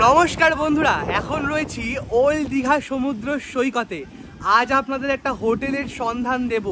নমস্কার বন্ধুরা, এখন রয়েছি ওল্ড দীঘা সমুদ্র সৈকতে। আজ আপনাদের একটা হোটেলের সন্ধান দেব।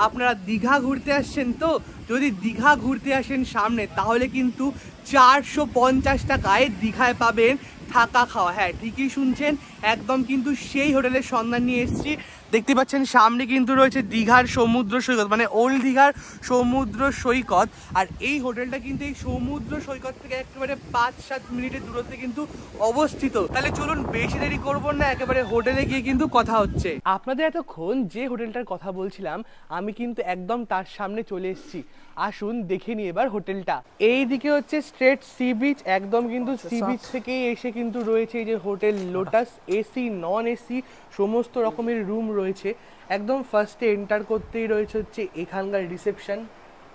আপনারা দীঘা ঘুরতে আসছেন তো? যদি দীঘা ঘুরতে আসেন সামনে, তাহলে কিন্তু 450 টাকায় দীঘায় পাবেন থাকা খাওয়া। হ্যাঁ, ঠিকই শুনছেন, একদম কিন্তু সেই হোটেলের সন্ধান নিয়ে এসেছি। দেখতে পাচ্ছেন সামনে কিন্তু রয়েছে দীঘার সমুদ্র সৈকত, মানে ওল্ড দীঘার সমুদ্র সৈকত। আর এই হোটেলটা কিন্তু এই সমুদ্র সৈকত থেকে একেবারে 5-7 মিনিটের দূরত্বে কিন্তু অবস্থিত। তাহলে চলুন বেশি দেরি করবো না, একেবারে হোটেলে গিয়ে কিন্তু কথা হচ্ছে। আপনাদের এতক্ষণ যে হোটেলটার কথা বলছিলাম, আমি কিন্তু একদম তার সামনে চলে এসেছি। আসুন দেখে নিই এবার হোটেলটা। এইদিকে হচ্ছে স্ট্রেট সি বিচ, একদম কিন্তু সি বিচ থেকে এসে কিন্তু রয়েছে এই যে hotel lotus. AC non AC সমস্ত রকমের রুম রয়েছে। একদম ফার্স্টে এন্টার করতেই রয়েছে হচ্ছে এখানকার রিসেপশন।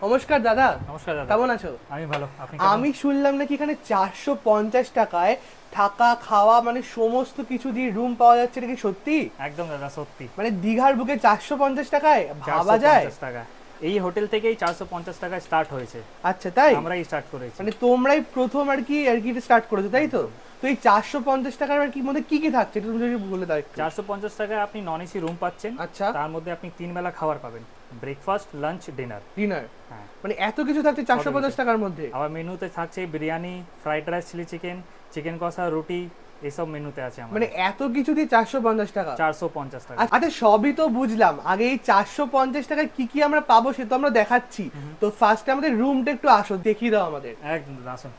নমস্কার দাদা। নমস্কার দাদা, কেমন আছো? আমি ভালো। আমি শুনলাম নাকি এখানে 450 টাকায় থাকা খাওয়া মানে সমস্ত কিছু দিয়ে রুম পাওয়া যাচ্ছে, এটা কি সত্যি? একদম দাদা, সত্যি। মানে দীঘার বুকে 450 টাকায় ভাবা যায়? এই হোটেল থেকেই 450 টাকায় স্টার্ট হয়েছে। আচ্ছা, তাই? আমরাই স্টার্ট করেছি, মানে তোমরাই প্রথম আর কি স্টার্ট করেছো, তাই তো? তো এই 450 টাকার আর কি মধ্যে কি কি থাকছে একটু যদি বলে দাও। 450 টাকায় আপনি নন এসি রুম পাচ্ছেন। আচ্ছা, তার মধ্যে আপনি 3 বেলা খাবার পাবেন, ব্রেকফাস্ট, লাঞ্চ, ডিনার। হ্যাঁ, মানে এত কিছু থাকছে 450 টাকার মধ্যে। আবার মেনুতে থাকছে biryani, fried rice, chilli chicken, chicken কষা, রুটি, এইসব মেনুতে আছে। মানে এত কিছু দিয়ে 450 টাকা? 450 টাকা। আচ্ছা, সবই তো বুঝলাম, আগে এই 450 টাকায় কি কি আমরা পাবো সে তো আমরা দেখাচ্ছি। তো ফার্স্টে আমাদের রুমটা একটু আসো দেখিয়ে দাও আমাদের। একদম আসুন।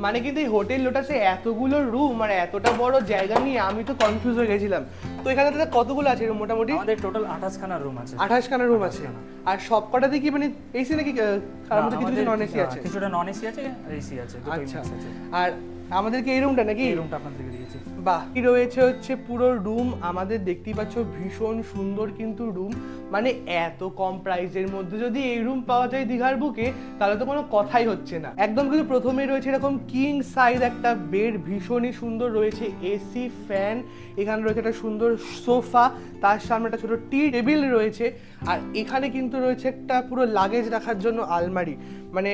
মানে কিন্তু এই হোটেল লোটাসে এতগুলো রুম আর এতটা বড় জায়গা নিয়ে আমি তো কনফিউজ হয়ে গেছিলাম। তো এখানে কতগুলো আছে মোটামুটি? আমাদের টোটাল 28 খানা রুম আছে। 28 খানা রুম আছে। আর সব কটাতে কি মানে এসি নাকি তার মধ্যে কিছু নন এসি আছে? কিছুটা নন এসি আছে, এসি আছে, দুটোই মিক্স আছে। আর আমাদের কি এই রুমটা নাকি? এই রুমটা আপনাদেরকে দিয়েছি। বাহ, কি রয়েছে হচ্ছে পুরো রুম আমাদের দেখতেই পাচ্ছ, ভীষণ সুন্দর কিন্তু রুম। মানে এত কম প্রাইসের মধ্যে যদি এই রুম পাওয়া যায় দীঘার বুকে, তাহলে তো কোনো কথাই হচ্ছে না। একদম কিন্তু প্রথমেই রয়েছে এরকম কিং সাইজ একটা বেড, ভীষণই সুন্দর রয়েছে, এসি, ফ্যান, এখানে রয়েছে একটা সুন্দর সোফা, তার সামনে একটা ছোট টি টেবিল রয়েছে। আর এখানে কিন্তু রয়েছে একটা পুরো লাগেজ রাখার জন্য আলমারি, মানে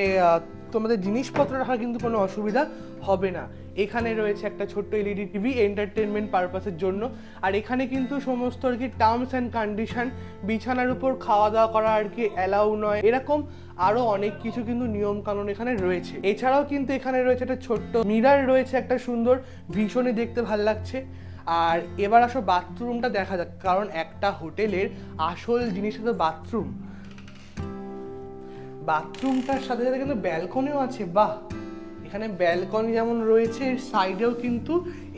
তোমাদের জিনিসপত্র রাখার কিন্তু কোনো অসুবিধা হবে না। এখানে রয়েছে একটা ছোট্ট এলইডি টিভি এন্টারটেনমেন্ট পারপাসের জন্য। আর এখানে কিন্তু সমস্ত আর কি টার্মস অ্যান্ড কন্ডিশন, বিছানার উপর খাওয়া দাওয়া করা আর কি অ্যালাউ নয়, এরকম আরো অনেক কিছু কিন্তু নিয়ম কানুন এখানে রয়েছে। এছাড়াও কিন্তু এখানে রয়েছে একটা ছোট্ট মিরার রয়েছে, একটা সুন্দর, ভীষণই দেখতে ভাল লাগছে। আর এবার আসো বাথরুমটা দেখা যাক, কারণ একটা হোটেলের আসল জিনিস হলো বাথরুম। বাথরুমটার সাথে সাথে কিন্তু ব্যালকনিও আছে। বাহ, এখানে ব্যালকনি যেমন রয়েছে, সাইডেও কিন্তু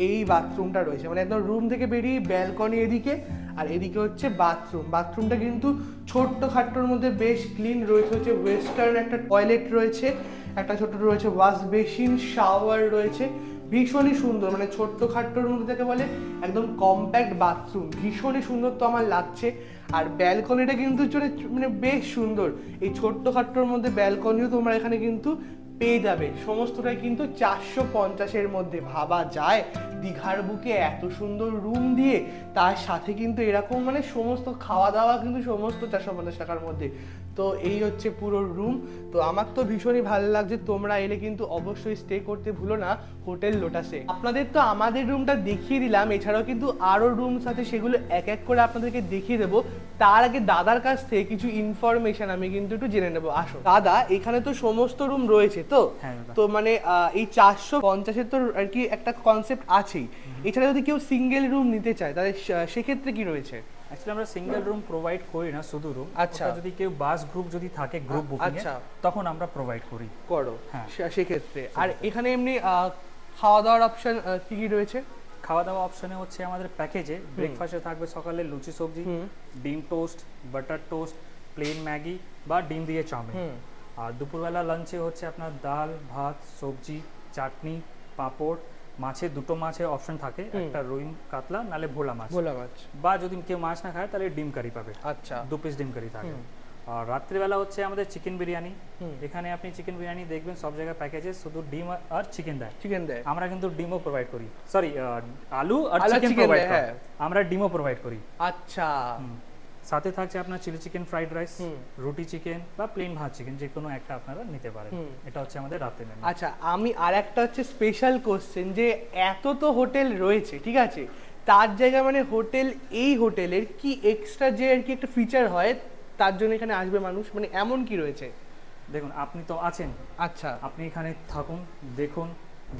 এই বাথরুমটা রয়েছে, মানে একদম রুম থেকে বেরিয়ে ব্যালকনি এদিকে, আর এদিকে হচ্ছে বাথরুম। বাথরুমটা কিন্তু ছোট্ট খাট্টোর মধ্যে বেশ ক্লিন রয়েছে, হচ্ছে ওয়েস্টার্ন একটা টয়লেট রয়েছে, একটা ছোট্ট রয়েছে ওয়াশ বেসিন, শাওয়ার রয়েছে, ভীষণই সুন্দর। মানে ছোট্ট খাট্টোর মধ্যে থেকে বলে একদম কম্প্যাক্ট বাথরুম, ভীষণই সুন্দর তো আমার লাগছে। আর ব্যালকনিটা কিন্তু মানে বেশ সুন্দর, এই ছোট্ট খাট্টোর মধ্যে ব্যালকনিও তোমরা এখানে কিন্তু পেয়ে যাবে। সমস্তটাই কিন্তু 450-এর মধ্যে। ভাবা যায় দীঘার বুকে এত সুন্দর রুম দিয়ে, তার সাথে কিন্তু এরকম মানে সমস্ত খাওয়া দাওয়া কিন্তু সমস্ত 450 টাকার মধ্যে। তো এই হচ্ছে পুরো রুম। তো আমার তো ভীষণই ভালো লাগছে। তোমরা এলে কিন্তু অবশ্যই স্টে করতে ভুলো না হোটেল লোটাসে। আপনাদের তো আমাদের রুমটা দেখিয়ে দিলাম, এছাড়াও কিন্তু আরো রুমস আছে, সেগুলো এক এক করে আপনাদেরকে দেখিয়ে দেবো। তার আগে দাদার কাছ থেকে কিছু ইনফরমেশন আমি কিন্তু একটু জেনে নেবো। আসো দাদা, এখানে তো সমস্ত রুম রয়েছে তো? তো মানে এই 450-এর তো আর কি একটা কনসেপ্ট আছেই। এছাড়া যদি কেউ সিঙ্গেল রুম নিতে চায়, তাহলে সেক্ষেত্রে কি রয়েছে? অ্যাকচুয়ালি আমরা সিঙ্গেল রুম প্রোভাইড করি না, শুধু রুম। আচ্ছা, যদি কেউ বাস গ্রুপ যদি থাকে গ্রুপ বুকিং এ, তখন আমরা প্রোভাইড করি। করো সেক্ষেত্রে। আর এখানে এমনি খাওয়া দাওয়ার অপশন কি কি রয়েছে? খাওয়া দাওয়া অপশনে হচ্ছে আমাদের প্যাকেজে ব্রেকফাস্টে থাকবে সকালে লুচি সবজি, ডিম toast, butter toast, plane Maggi বা ডিম দিয়ে চাউমিন। আর দুপুরবেলা লাঞ্চে হচ্ছে আপনার ডাল, ভাত, সবজি, চাটনি, পাঁপড়, মাছের দুটো মাছের অপশন থাকে, একটা রুই কাতলা নালে ভোলা মাছ, বা যদি কেউ মাছ না খায় তাহলে ডিম কারি পাবে। আচ্ছা, 2 পিস ডিম কারি থাকে। আর রাত্রিবেলা হচ্ছে আমাদের চিকেন বিরিয়ানি। এখানে আপনি চিকেন বিরিয়ানি দেখবেন সব জায়গায় প্যাকেজে শুধু ডিম আর চিকেন দেয়। আমরা কিন্তু ডিমও প্রোভাইড করি, সরি আলু আর চিকেন প্রোভাইড করি, আমরা ডিমও প্রোভাইড করি। আচ্ছা, সাথে থাকছে আপনার চিলি চিকেন ফ্রাইড রাইস, রুটি চিকেন বা প্লেন ভাত চিকেন, যে কোনো একটা আপনারা নিতে পারেন। এটা হচ্ছে আমাদের রাতের মেনু। আচ্ছা, আমি আর একটা হচ্ছে স্পেশাল কোশ্চেন, যে এত তো হোটেল রয়েছে, ঠিক আছে, তার জায়গা মানে হোটেল, এই হোটেলের কি এক্সট্রা যে আর কি একটা ফিচার হয় তার জন্য এখানে আসবে মানুষ, মানে এমন কি রয়েছে? দেখুন, আপনি তো আছেন, আচ্ছা, আপনি এখানে থাকুন, দেখুন,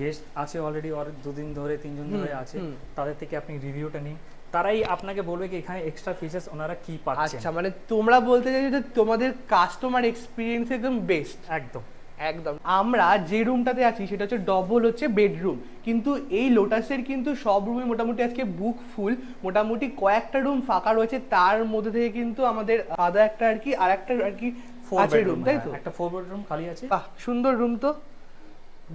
গেস্ট আছে অলরেডি, আর 2 দিন ধরে 3 জন ধরে আছে, তাদের থেকে আপনি রিভিউটা নিন, তারাই আপনাকে বলবে কি এখানে এক্সট্রা ফিচার্স ওনারা কি পাচ্ছেন। আচ্ছা, মানে তোমরা বলতে চাইছো যে তোমাদের কাস্টমার এক্সপিরিয়েন্স একদম বেস্ট। একদম একদম। আমরা যে রুমটাতে আছি সেটা হচ্ছে ডবল হচ্ছে বেডরুম, কিন্তু এই লোটাসের কিন্তু সব রুমই মোটামুটি আজকে বুক ফুল, মোটামুটি কয়েকটা রুম ফাঁকা রয়েছে, তার মধ্যে থেকে কিন্তু আমাদের আদা একটা আর কি, আর একটা আর কি 4 আছে রুম, তাই তো? একটা 4 বেডরুম খালি আছে। বাহ, সুন্দর রুম তো,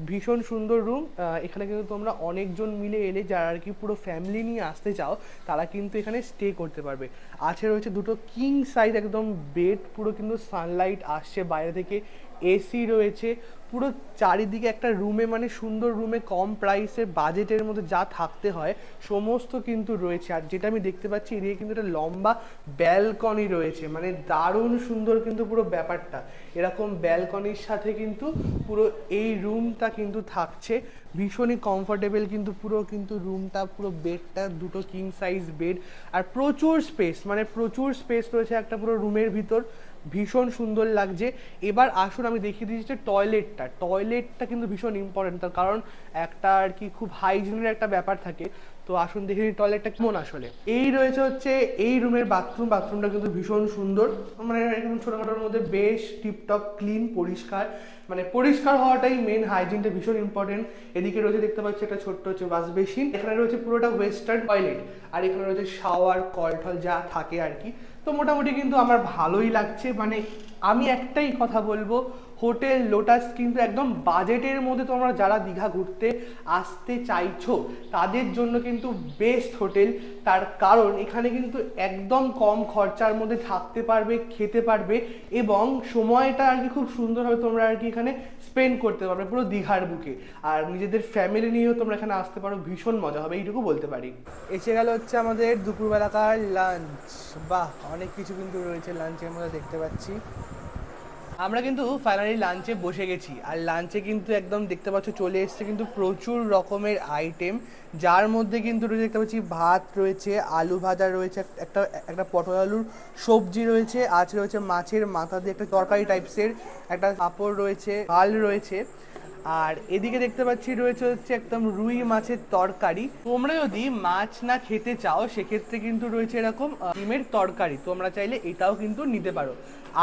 ভীষণ সুন্দর রুম। এখানে কিন্তু তোমরা অনেকজন মিলে এলে, যারা আর কি পুরো ফ্যামিলি নিয়ে আসতে চাও, তারা কিন্তু এখানে স্টে করতে পারবে। আছে রয়েছে দুটো কিং সাইজ একদম বেড, পুরো কিন্তু সানলাইট আসছে বাইরে থেকে, এসি রয়েছে পুরো চারিদিকে একটা রুমে, মানে সুন্দর রুমে কম প্রাইসে বাজেটের মধ্যে যা থাকতে হয় সমস্ত কিন্তু রয়েছে। আর যেটা আমি দেখতে পাচ্ছি, এদিকে কিন্তু একটা লম্বা ব্যালকনি রয়েছে, মানে দারুণ সুন্দর কিন্তু পুরো ব্যাপারটা। এরকম ব্যালকনির সাথে কিন্তু পুরো এই রুমটা কিন্তু থাকছে, ভীষণই কমফোর্টেবল কিন্তু পুরো কিন্তু রুমটা, পুরো বেডটা দুটো কিং সাইজ বেড, আর প্রচুর স্পেস, মানে প্রচুর স্পেস রয়েছে একটা পুরো রুমের ভিতর, ভীষণ সুন্দর লাগছে। এবার আসুন আমি দেখিয়ে দিচ্ছি টয়লেটটা কিন্তু ভীষণ ইম্পর্টেন্ট, তার কারণ একটা আর কি খুব হাইজিনের একটা ব্যাপার থাকে। তো আসুন দেখে নিই টয়লেটটা কেমন আসলে। এই রয়েছে হচ্ছে এই রুমের বাথরুমটা কিন্তু ভীষণ সুন্দর, মানে একদম ছোটোখাটোর মধ্যে বেশ টিপটপ ক্লিন পরিষ্কার, মানে পরিষ্কার হওয়াটাই মেন, হাইজিনটা ভীষণ ইম্পর্টেন্ট। এদিকে রয়েছে দেখতে পাচ্ছি একটা ছোট্ট হচ্ছে ওয়াশ বেসিন, এখানে রয়েছে পুরোটা ওয়েস্টার্ন টয়লেট, আর এখানে রয়েছে শাওয়ার কল টল যা থাকে আর কি। তো মোটামুটি কিন্তু আমার ভালোই লাগছে, মানে আমি একটাই কথা বলবো, হোটেল লোটাস কিন্তু একদম বাজেটের মধ্যে তোমরা যারা দীঘা ঘুরতে আসতে চাইছো তাদের জন্য কিন্তু বেস্ট হোটেল। তার কারণ এখানে কিন্তু একদম কম খরচার মধ্যে থাকতে পারবে, খেতে পারবে, এবং সময়টা আর কি খুব সুন্দরভাবে তোমরা আর কি এখানে স্পেন্ড করতে পারবে পুরো দীঘার বুকে। আর নিজেদের ফ্যামিলি নিয়েও তোমরা এখানে আসতে পারো, ভীষণ মজা হবে, এইটুকু বলতে পারি। এসে গেল হচ্ছে আমাদের দুপুরবেলাকার লাঞ্চ। বাহ, অনেক কিছু কিন্তু রয়েছে লাঞ্চের মধ্যে দেখতে পাচ্ছি। আমরা কিন্তু ফাইনালি লাঞ্চে বসে গেছি, আর লাঞ্চে কিন্তু একদম দেখতে পাচ্ছ চলে এসছে কিন্তু প্রচুর রকমের আইটেম, যার মধ্যে কিন্তু রয়েছে দেখতে পাচ্ছি ভাত রয়েছে, আলু ভাজা রয়েছে, একটা পটল আলুর সবজি রয়েছে, আছে রয়েছে মাছের মাথা দিয়ে একটা তরকারি টাইপসের, একটা পাঁপড় রয়েছে, ডাল রয়েছে, আর এদিকে দেখতে পাচ্ছি রয়েছে হচ্ছে একদম রুই মাছের তরকারি। তোমরা যদি মাছ না খেতে চাও সেক্ষেত্রে কিন্তু রয়েছে এরকম ডিমের তরকারি, তোমরা চাইলে এটাও কিন্তু নিতে পারো।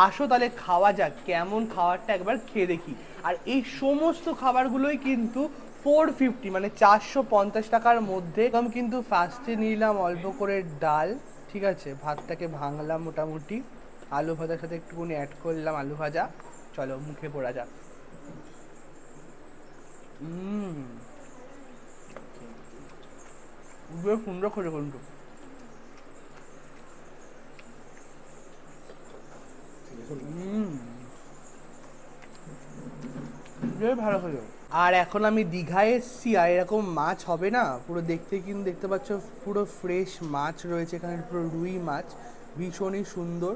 আসো তাহলে খাওয়া যাক, কেমন খাবারটা একবার খেয়ে দেখি। আর এই সমস্ত খাবারগুলোই কিন্তু 450, মানে 450 টাকার মধ্যে। আমি কিন্তু ফার্স্টে নিলাম অল্প করে ডাল, ঠিক আছে, ভাতটাকে ভাঙলাম মোটামুটি, আলু ভাজার সাথে একটুখানি অ্যাড করলাম আলু ভাজা, চলো মুখে পড়া যাক। বেশ সুন্দর করে কিন্তু বেশ ভালো হলো। আর এখন আমি দীঘায় এসছি, আর এরকম মাছ হবে না, পুরো দেখতে কিন্তু দেখতে পাচ্ছ পুরো ফ্রেশ মাছ রয়েছে এখানে, পুরো রুই মাছ, ভীষণই সুন্দর।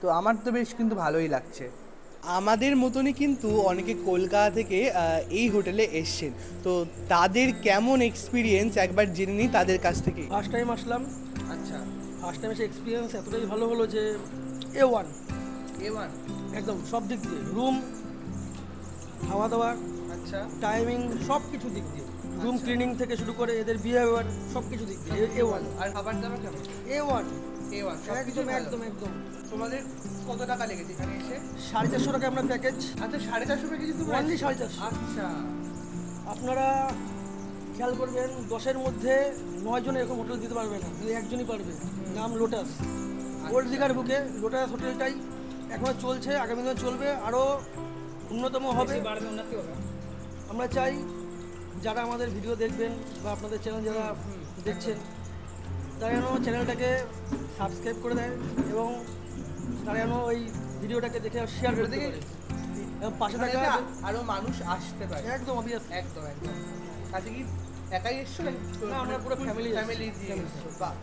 তো আমার তো বেশ কিন্তু ভালোই লাগছে। আমাদের মতনই কিন্তু অনেকে কলকাতা থেকে এই হোটেলে এসছেন, তো তাদের কেমন এক্সপিরিয়েন্স একবার জেনে নিই তাদের কাছ থেকে। ফার্স্ট টাইম আসলাম। আচ্ছা, ফার্স্ট টাইম এসে এক্সপিরিয়েন্স এতটাই ভালো হলো যে A1 একদম সব দিক দিয়ে, রুম, খাওয়া দাওয়া, আচ্ছা, টাইমিং, সব কিছু দিক দিয়ে, রুম ক্লিনিং থেকে শুরু করে এদের বিহেভিয়ার, সব কিছু দিক দিয়ে A1। আর খাবার দাবার কেমন? A1 একদম একদম একদম। তোমাদের কত টাকা লেগেছে এখানে এসে? 450 টাকা আমরা প্যাকেজ। আচ্ছা, 450 টাকা কেজি? Only 450। আচ্ছা, আপনারা খেয়াল করবেন 10-এর মধ্যে 9 জন এরকম হোটেল দিতে পারবে না, কিন্তু একজনই পারবে, নাম লোটাস। ওল্ড দীঘার বুকে লোটাস হোটেলটাই এখনো চলছে, আগামী দিনে চলবে, আরও উন্নতম হবে। আমরা চাই যারা আমাদের ভিডিও দেখবেন বা আপনাদের চ্যানেল যারা দেখছেন, তারা যেন চ্যানেলটাকে সাবস্ক্রাইব করে দেয় এবং তারা যেন ওই ভিডিওটাকে দেখে শেয়ার করতে পারে এবং পাশে থাকা আরো মানুষ আসতে পারে। একদম অবভিয়াস। একদম। কাছে কি একাই এসছো নাকি? না, আমরা পুরো ফ্যামিলি দিয়ে এসছো। বাহ,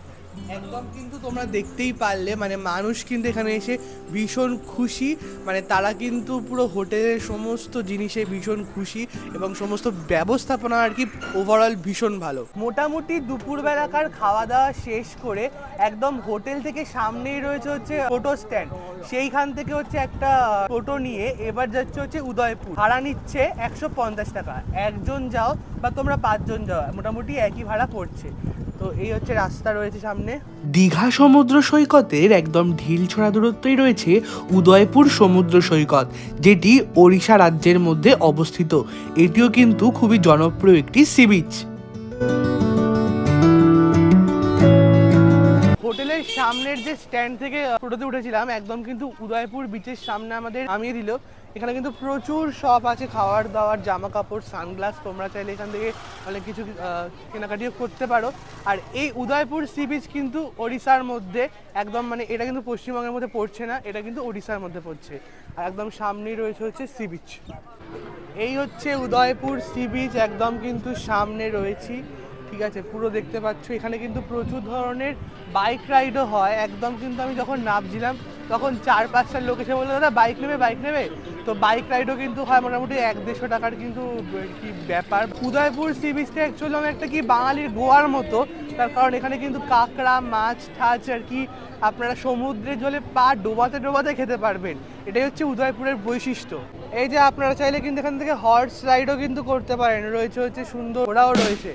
একদম কিন্তু তোমরা দেখতেই পারলে মানে মানুষ কিন্তু এখানে এসে ভীষণ খুশি, মানে তারা কিন্তু পুরো হোটেলের সমস্ত জিনিসে ভীষণ খুশি এবং সমস্ত ব্যবস্থাপনা আর কি ওভারঅল ভীষণ ভালো। মোটামুটি দুপুরবেলাকার খাওয়া দাওয়া শেষ করে একদম হোটেল থেকে সামনেই রয়েছে হচ্ছে টোটো স্ট্যান্ড, সেইখান থেকে হচ্ছে একটা টোটো নিয়ে এবার যাচ্ছে হচ্ছে উদয়পুর। ভাড়া নিচ্ছে 150 টাকা, একজন যাও বা তোমরা 5 জন যাও মোটামুটি একই ভাড়া পড়ছে। তো এই হচ্ছে রাস্তা রয়েছে সামনে। দীঘা সমুদ্র সৈকতের একদম ঢিল ছড়া দূরত্বই রয়েছে উদয়পুর সমুদ্র সৈকত, যেটি ওড়িশা রাজ্যের মধ্যে অবস্থিত। এটিও কিন্তু খুবই জনপ্রিয় একটি সি বিচ। হোটেলের সামনের যে স্ট্যান্ড থেকে টোটোতে উঠেছিলাম একদম কিন্তু উদয়পুর বিচের সামনে আমাদের নামিয়ে দিল। এখানে কিন্তু প্রচুর শপ আছে, খাওয়ার দাওয়ার, জামা কাপড়, সানগ্লাস, তোমরা চাইলে এখান থেকে অনেক কিছু কেনাকাটিও করতে পারো। আর এই উদয়পুর সি বিচ কিন্তু ওড়িশার মধ্যে একদম, মানে এটা কিন্তু পশ্চিমবঙ্গের মধ্যে পড়ছে না, এটা কিন্তু ওড়িশার মধ্যে পড়ছে। আর একদম সামনেই রয়েছে হচ্ছে সি বিচ। এই হচ্ছে উদয়পুর সি বিচ, একদম কিন্তু সামনে রয়েছি, ঠিক আছে, পুরো দেখতে পাচ্ছ। এখানে কিন্তু প্রচুর ধরনের বাইক রাইডও হয়। একদম কিন্তু আমি যখন নামছিলাম তখন 4-5টা লোক এসে বললো দাদা বাইক নেবে, তো বাইক রাইডও কিন্তু হয় মোটামুটি 100-150 টাকার কিন্তু কি ব্যাপার। উদয়পুর সি বিচটা অ্যাকচুয়ালি আমি একটা কি বাঙালির গোয়ার মতো, তার কারণ এখানে কিন্তু কাঁকড়া, মাছ ঠাচ আর কি আপনারা সমুদ্রের জলে পা ডোবাতে খেতে পারবেন। এটাই হচ্ছে উদয়পুরের বৈশিষ্ট্য। এই যে আপনারা চাইলে কিন্তু এখান থেকে হর্স রাইডও কিন্তু করতে পারেন, রয়েছে হচ্ছে সুন্দর ওরাও রয়েছে।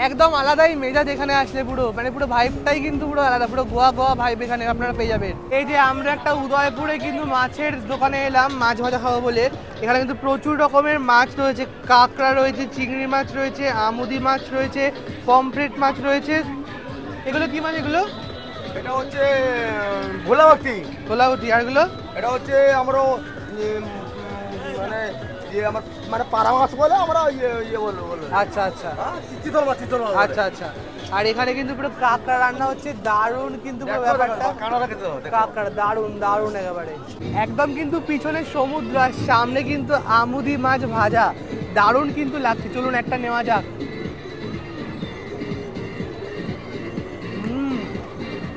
একদম আলাদাই মেজাজ এখানে আসলে, পুরো ভাইবটাই কিন্তু পুরো আলাদা, পুরো গোয়া ভাইব এখানে আপনারা পেয়ে যাবেন। এই যে আমরা একটা উদয়পুরে কিন্তু মাছের দোকানে এলাম মাছ ভাজা খাবো বলে। এখানে কিন্তু প্রচুর রকমের মাছ রয়েছে, কাঁকড়া রয়েছে, চিংড়ি মাছ রয়েছে, আমুদি মাছ রয়েছে, পমফ্রেট মাছ রয়েছে। এগুলো কি মাছ এগুলো? এটা হচ্ছে ভোলাবতী। আর এগুলো? এটা হচ্ছে আমরা মানে মানে পাড়া মাছ বলে আমরা বলবো। আচ্ছা, চিতল মাছ। আচ্ছা। আর এখানে কিন্তু পুরো কাঁকড়া রান্না হচ্ছে, দারুণ কিন্তু পুরো ব্যাপারটা। কাঁকড়া দারুণ একেবারে। একদম কিন্তু পিছনে সমুদ্র আর সামনে কিন্তু আমুদি মাছ ভাজা, দারুণ কিন্তু লাগছে। চলুন একটা নেওয়া যাক।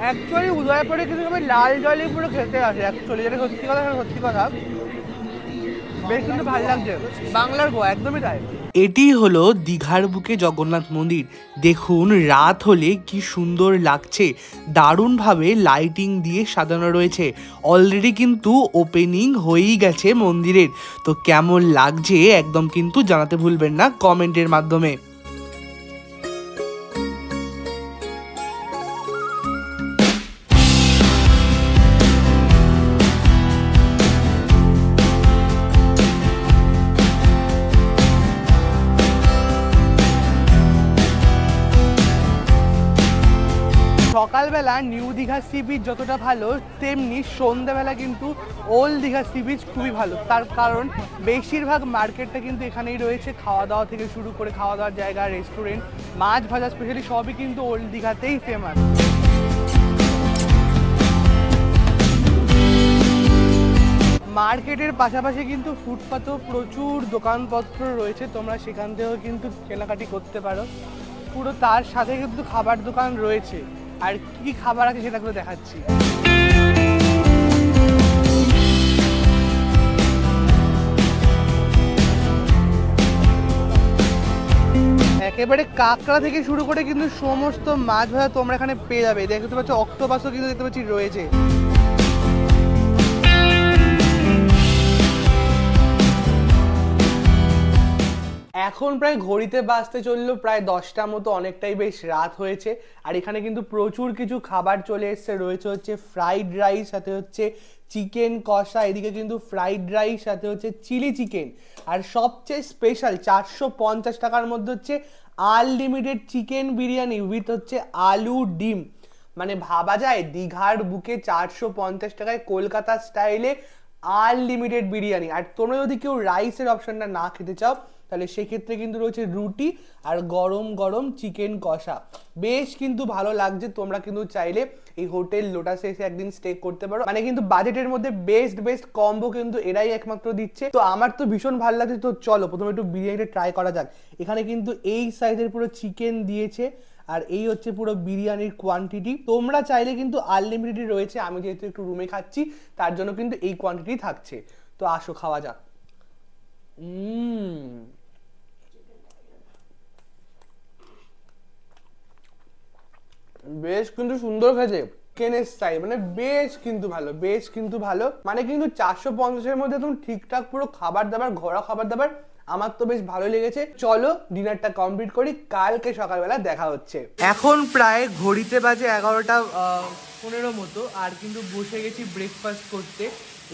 অ্যাকচুয়ালি উদয়পুরে কিন্তু আমি লাল জলে পুরো খেতে আসে অ্যাকচুয়ালি, যেটা সত্যি কথা বেশ কিন্তু ভালো লাগছে, বাংলার গোয়া একদমই তাই। এটি হলো দীঘার বুকে জগন্নাথ মন্দির। দেখুন রাত হলে কি সুন্দর লাগছে, দারুণভাবে লাইটিং দিয়ে সাজানো রয়েছে। অলরেডি কিন্তু ওপেনিং হয়েই গেছে মন্দিরের। তো কেমন লাগছে একদম কিন্তু জানাতে ভুলবেন না কমেন্টের মাধ্যমে। সকালবেলা নিউ দীঘা সি বিচ যতটা ভালো, তেমনি সন্ধ্যাবেলা কিন্তু ওল্ড দীঘা সি বিচ খুবই ভালো। তার কারণ বেশিরভাগ মার্কেটটা কিন্তু এখানেই রয়েছে, খাওয়া দাওয়া থেকে শুরু করে খাওয়া দাওয়ার জায়গা, রেস্টুরেন্ট, মাছ ভাজা স্পেশালি সবই কিন্তু ওল্ড দীঘাতেই ফেমাস। মার্কেটের পাশাপাশি কিন্তু ফুটপাতেও প্রচুর দোকানপত্র রয়েছে, তোমরা সেখান থেকেও কিন্তু কেনাকাটি করতে পারো। পুরো তার সাথে কিন্তু খাবার দোকান রয়েছে, আর কি খাবার আছে সেটা করে দেখাচ্ছি। একেবারে কাঁকড়া থেকে শুরু করে কিন্তু সমস্ত মাছ ভাজা তোমরা এখানে পেয়ে যাবে। দেখতে পাচ্ছ অক্টোপাসও কিন্তু দেখতে পাচ্ছি রয়েছে। এখন প্রায় ঘড়িতে বাজতে চললো প্রায় 10টা মতো, অনেকটাই বেশ রাত হয়েছে। আর এখানে কিন্তু প্রচুর কিছু খাবার চলে এসছে, রয়েছে হচ্ছে ফ্রাইড রাইস, সাথে হচ্ছে চিকেন কষা, এদিকে কিন্তু ফ্রাইড রাইস, সাথে হচ্ছে চিলি চিকেন, আর সবচেয়ে স্পেশাল 450 টাকার মধ্যে হচ্ছে আনলিমিটেড চিকেন বিরিয়ানি উইথ হচ্ছে আলু ডিম। মানে ভাবা যায় দীঘার বুকে 450 টাকায় কলকাতা স্টাইলে আনলিমিটেড বিরিয়ানি। আর তোমরা যদি কেউ রাইসের অপশনটা না খেতে চাও তাহলে সেক্ষেত্রে কিন্তু রয়েছে রুটি আর গরম গরম চিকেন কষা, বেশ কিন্তু ভালো লাগছে। তোমরা কিন্তু চাইলে এই হোটেল লোটাসে এসে একদিন স্টে করতে পারো, মানে কিন্তু বাজেটের মধ্যে বেস্ট কম্বো কিন্তু এরাই একমাত্র দিচ্ছে। তো আমার তো ভীষণ ভালো লাগছে। তো চলো প্রথমে একটু বিরিয়ানিটা ট্রাই করা যাক। এখানে কিন্তু এই সাইজের পুরো চিকেন দিয়েছে, আর এই হচ্ছে পুরো বিরিয়ানির কোয়ান্টিটি। তোমরা চাইলে কিন্তু আনলিমিটেড রয়েছে, আমি যেহেতু একটু রুমে খাচ্ছি তার জন্য কিন্তু এই কোয়ান্টিটি থাকছে। তো আসো খাওয়া যাক। বেশ কিন্তু সুন্দর খেয়েছে, চিকেনের স্টাইল মানে বেশ কিন্তু ভালো, মানে কিন্তু 450-এর মধ্যে একদম ঠিকঠাক পুরো খাবার দাবার, ঘরোয়া খাবার দাবার। আমার তো বেশ ভালো লেগেছে। চলো ডিনারটা কমপ্লিট করি, কালকে সকালবেলা দেখা হচ্ছে। এখন প্রায় ঘড়িতে বাজে 11টা 15 মতো, আর কিন্তু বসে গেছি ব্রেকফাস্ট করতে।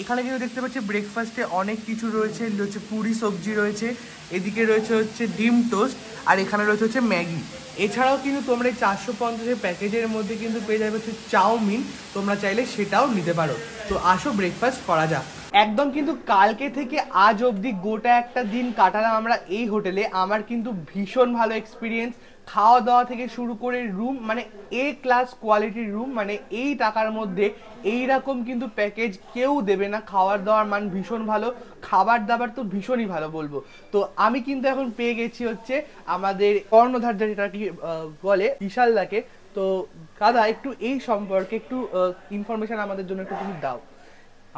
এখানে কিন্তু দেখতে পাচ্ছি ব্রেকফাস্টে অনেক কিছু রয়েছে, হচ্ছে পুরি সবজি রয়েছে, এদিকে রয়েছে হচ্ছে ডিম টোস্ট, আর এখানে রয়েছে হচ্ছে ম্যাগি। এছাড়াও কিন্তু তোমরা এই 450-এর প্যাকেজের মধ্যে কিন্তু পেয়ে যাবে হচ্ছে চাউমিন, তোমরা চাইলে সেটাও নিতে পারো। তো আসো ব্রেকফাস্ট করা যাক। একদম কিন্তু কালকে থেকে আজ অবধি গোটা একটা দিন কাটালাম আমরা এই হোটেলে। আমার কিন্তু ভীষণ ভালো এক্সপিরিয়েন্স, খাওয়া দাওয়া থেকে শুরু করে রুম, মানে এ ক্লাস কোয়ালিটির রুম, মানে এই টাকার মধ্যে এই রকম কিন্তু প্যাকেজ কেউ দেবে না। খাওয়ার দাওয়ার মান ভীষণ ভালো, খাবার দাবার তো ভীষণই ভালো বলবো। তো আমি কিন্তু এখন পেয়ে গেছি হচ্ছে আমাদের কর্ণধার, যেটা কি বলে বিশালদাকে। তো দাদা একটু এই সম্পর্কে একটু ইনফরমেশন আমাদের জন্য একটু তুমি দাও।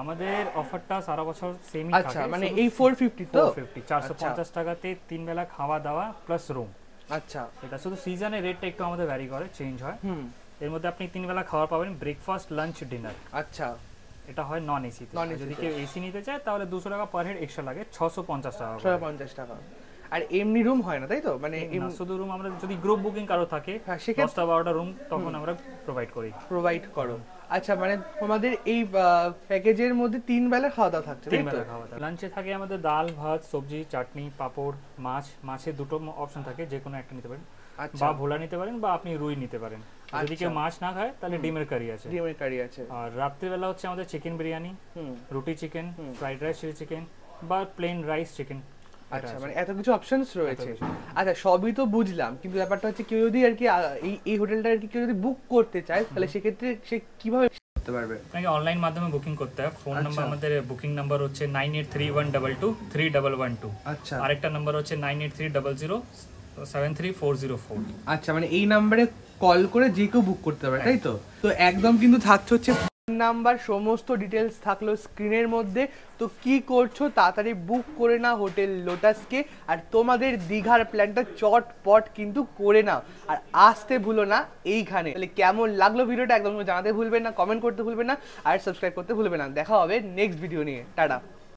আমাদের অফারটা সারা বছর সেমই থাকে। আচ্ছা, মানে এই 450 তো 450 টাকাতে 3 বেলা খাওয়া দাওয়া প্লাস রুম। আচ্ছা, এটা শুধু সিজনে রেটটা একটু আমাদের ভ্যারি করে, চেঞ্জ হয়। এর মধ্যে আপনি 3 বেলা খাবার পাবেন, ব্রেকফাস্ট, লাঞ্চ, ডিনার। আচ্ছা, এটা হয় নন এসি। যদি কেউ এসি নিতে চায় তাহলে 200 টাকা পার হেড এক্সট্রা লাগে, 650 টাকা। 650 টাকা। আর এমনি রুম হয় না তাই তো? মানে শুধু রুম আমরা যদি গ্রুপ বুকিং কারো থাকে 10টা-12টা রুম তখন আমরা প্রোভাইড করো। আচ্ছা, মানে তোমাদের এই প্যাকেজের মধ্যে 3 বেলা খাওয়া দাওয়া থাকছে? 3 বেলা খাওয়া দাওয়া। লাঞ্চে থাকে আমাদের ডাল, ভাত, সবজি, চাটনি, পাপড়, মাছ। মাছের দুটো অপশন থাকে, যে কোনো একটা নিতে পারেন, বা ভোলা নিতে পারেন বা আপনি রুই নিতে পারেন। যদি কেউ মাছ না খায় তাহলে ডিমের কারি আছে। আর রাত্রিবেলা হচ্ছে আমাদের চিকেন বিরিয়ানি, রুটি chicken, fried rice chilli chicken বা প্লেন রাইস চিকেন। আচ্ছা, মানে এত কিছু অপশনস রয়েছে। আচ্ছা, সবই তো বুঝলাম, কিন্তু ব্যাপারটা হচ্ছে কেউ যদি আর কি এই হোটেলটা আর কি কেউ যদি বুক করতে চায় তাহলে সেক্ষেত্রে সে কিভাবে করতে পারবে? আপনাকে অনলাইন মাধ্যমে বুকিং করতে হয়। ফোন নাম্বার, আমাদের বুকিং নাম্বার হচ্ছে 9831223112। আচ্ছা, আরেকটা নাম্বার হচ্ছে 9830073404। আচ্ছা, মানে এই নাম্বারে কল করে যে কেউ বুক করতে পারে তাই তো? তো একদম কিন্তু থাকছে হচ্ছে নাম্বার, সমস্ত ডিটেলস থাকলো স্ক্রিনের মধ্যে। তো কি করছো, তাড়াতাড়ি বুক করে নাও হোটেল লোটাসকে, আর তোমাদের দীঘার প্ল্যানটা চটপট কিন্তু করে নাও, আর আসতে ভুলো না এইখানে। তাহলে কেমন লাগলো ভিডিওটা একদম জানাতে ভুলবেন না, কমেন্ট করতে ভুলবেন না, আর সাবস্ক্রাইব করতে ভুলবেন না। দেখা হবে নেক্সট ভিডিও নিয়ে। টাটা।